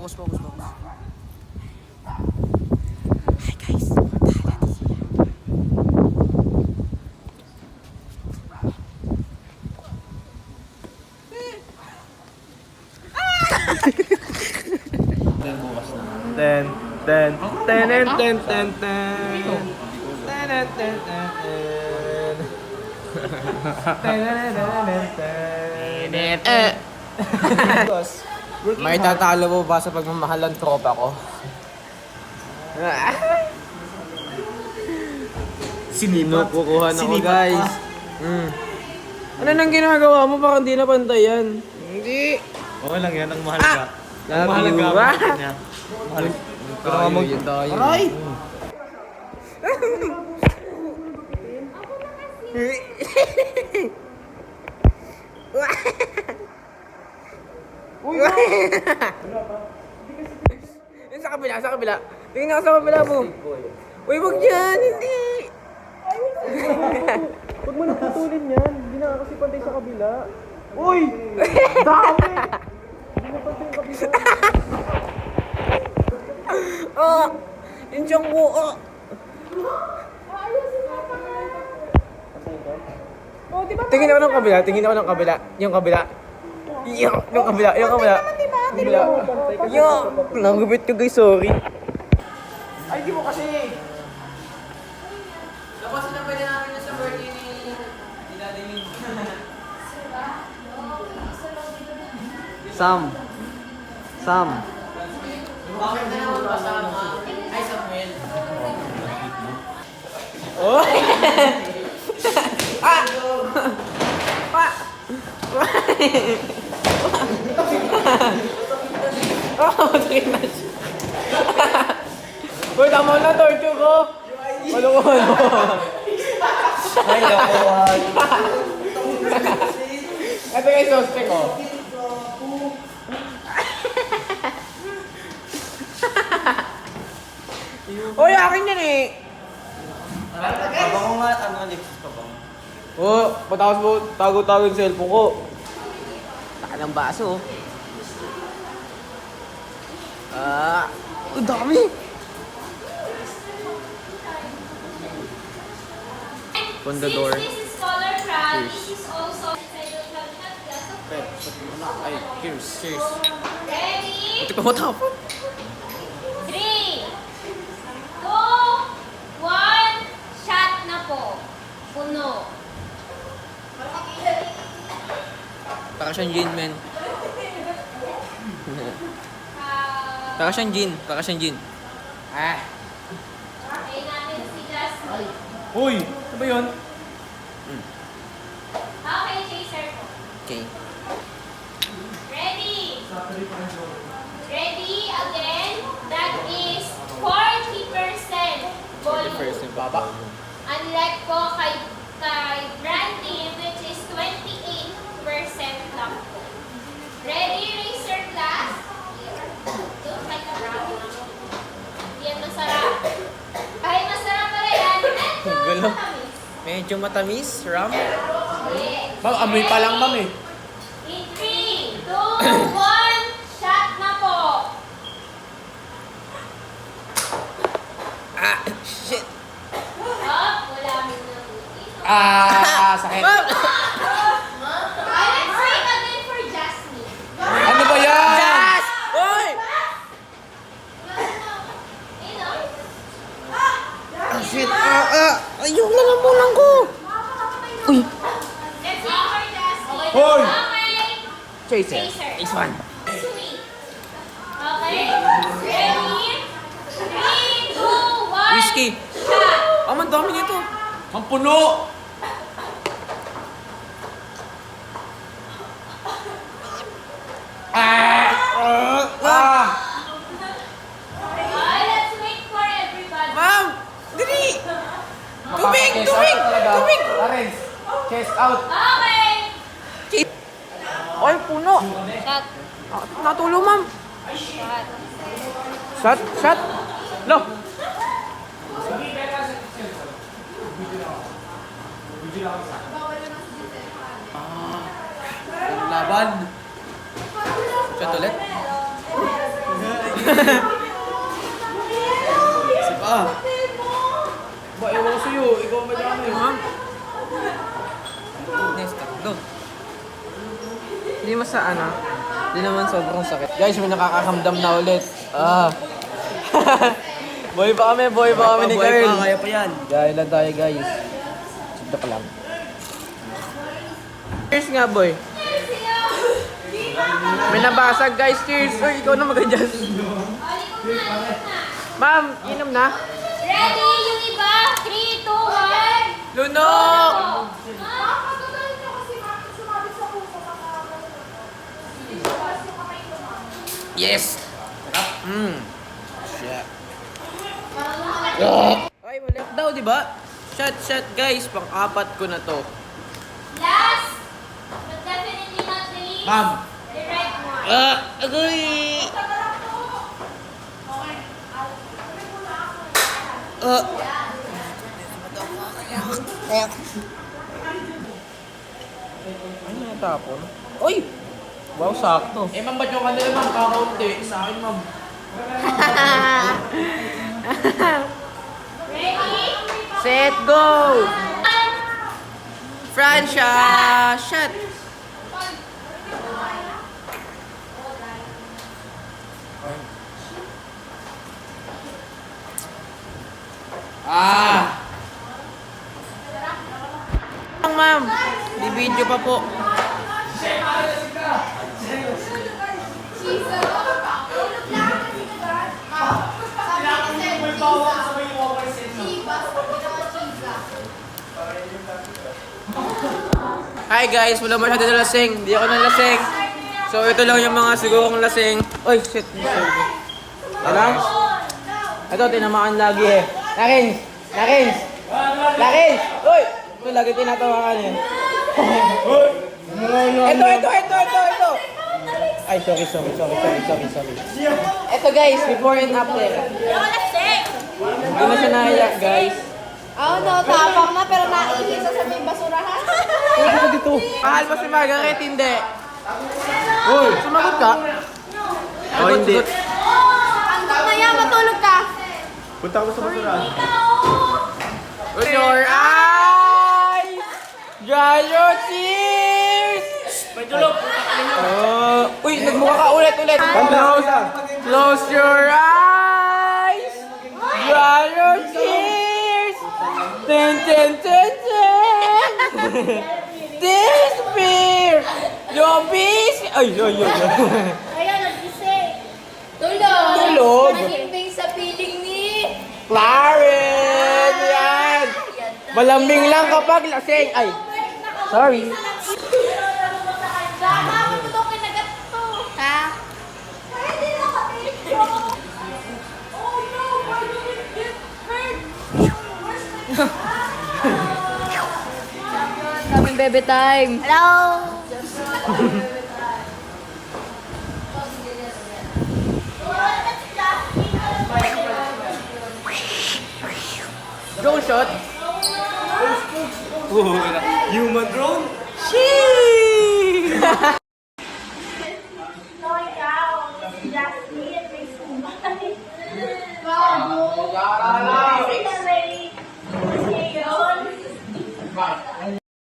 focus. Hi guys. Then bukas na. Ten. May tatalo mo ba sa pagmamahal ng tropa ko? Sinipat. Kukuha na ko Sinipat guys. Ano nang ginagawa mo? Baka hindi na pantay yan. Hindi. Okay lang yan, ang mahalaga. Ang Love mahalaga you. ang bakit niya. Tayo, yun tayo. Aray! Uy! Yun sa kabila. Tingnan ako sa kabila mo. Uy, wag dyan, hindi. Huwag mo nang putulin yan. Hindi na kasi pantay sa kabila. Uy! Dami! Hindi na pantay yung kabila. Yung siyang buo. Tingin ako ng kabila. Yung kabila. Yung kabila. Nagubit ko guys, sorry. Ay, di mo kasi. Labasin na pwede namin na sa birthday ni Daddy Min. Sam. Bakit na naman pasama? Ay, Samuel. Oh! Uy, tama na, torture ko! Malungan mo! Ay, lokohan. Ito guys, suspect ko. Uy, akin yan eh! Pabango nga, ano, Alexis, pabango. Oh, patakas mo, tago-tago yung cellphone ko. Taka ng baso. Ang dami! On the door. Since this is color craft, this is also inside the glass of Ay, cheers. Ready? Ito pa matapon. 3, 2, 1, shot na po. Puno. Para siyang gin, men. Para siyang gin. Okay natin si Jasmine. Uy! Ano ba yun? Okay, chaser po. Okay. Ready? Ready again? That is 40% volume. First yung baba. Unlike po kay Brandy, which is 28% lang po. Ready, raise your glass. Don't like a brown. Yan, masarap. Ay, masarap pala yan. Gulo. Matamis. Medyo matamis, ram. Yes. Ma'am, amoy pa lang, ma'am eh. In 3, 2, 1, shot na po. Shit. Up, wala mo na buti. Sakit. Let's wait again for Jasmine. Ano ba yan? Yes! Uy! Shit! Ayun na lang bulang ko! Uy! Let's wait for Jasmine. Hoy! Okay. Chaser. Chaser. Nice one. Sweet. Okay. Ready? 3, 2, 1. Whiskey. Shot. Ang dami nito. Ang puno! Let's wait for everybody. Ma'am! Dali! Tubig! Lawrence, chest out. Okay. Ay, puno! Shot. Natulong, ma'am! Shot. Shot! Lo! Laban. Shot ulit? Isa pa. Ba, ewan ko sa'yo. Ikaw ba dyan eh? Next step, go. Hindi mo sa ano, hindi naman sobrang sakit. Guys, may nakakakamdam na ulit. Boy pa kami ni Buhay Carl. pa, kaya pa yan. Gaya lang tayo guys. Joke lang. Cheers nga boy. May nabasag guys, cheers. Uy, ikaw na mag-adjust. Ma'am, inom na. Ready? Yung iba? 3, 2, 1. Lunok! Yes! Shit. Ay, mali daw, di ba? Shot, guys. Pang-apat ko na to. Last, but definitely not the least. Ma'am. The right one. Agoy! Ano natapon? Uy! Wow, sakto. Eh, ma'am, ba't yung kanila, ma'am? Kakaunti. Sa akin, ma'am. Ready? Set, go! Francia! Shot! Ma'am, di video pa po. Hi guys, wala masyado na lasing. Hindi ako nalasing. So ito lang yung mga sigurong lasing. Oy, shit. Ano? Ito, tinamaan lagi eh. Nakins! Uy! Ito, lagi tinatawakan eh. Ito! Ay, sorry. Ito guys, before and after. Hindi na siya naiyak guys. Tapang na pero naihi sa may basurahan. Mahal mo si Margaret, hindi. Uy, sumagot ka? Oh, hindi. Antok na yan, matulog ka. Punta ko sa basurahan. Close your eyes! Dry your tears! May tulog. Uy, nagmukha ka ulit. Close your eyes! Dry your tears! Ten! Despair! Your peace! Ay. Ayan, nagising. Tulog. Tulog. Nahimbing sa piling ni... Clarence! Yan! Malambing lang kapag lasing. Ay, sorry. Baka ako ito kinagat to. Ha? Pwede na kami. Oh no, why do we get hurt? Kaming bebe time. Hello. Go shot. Human drone? Just me and my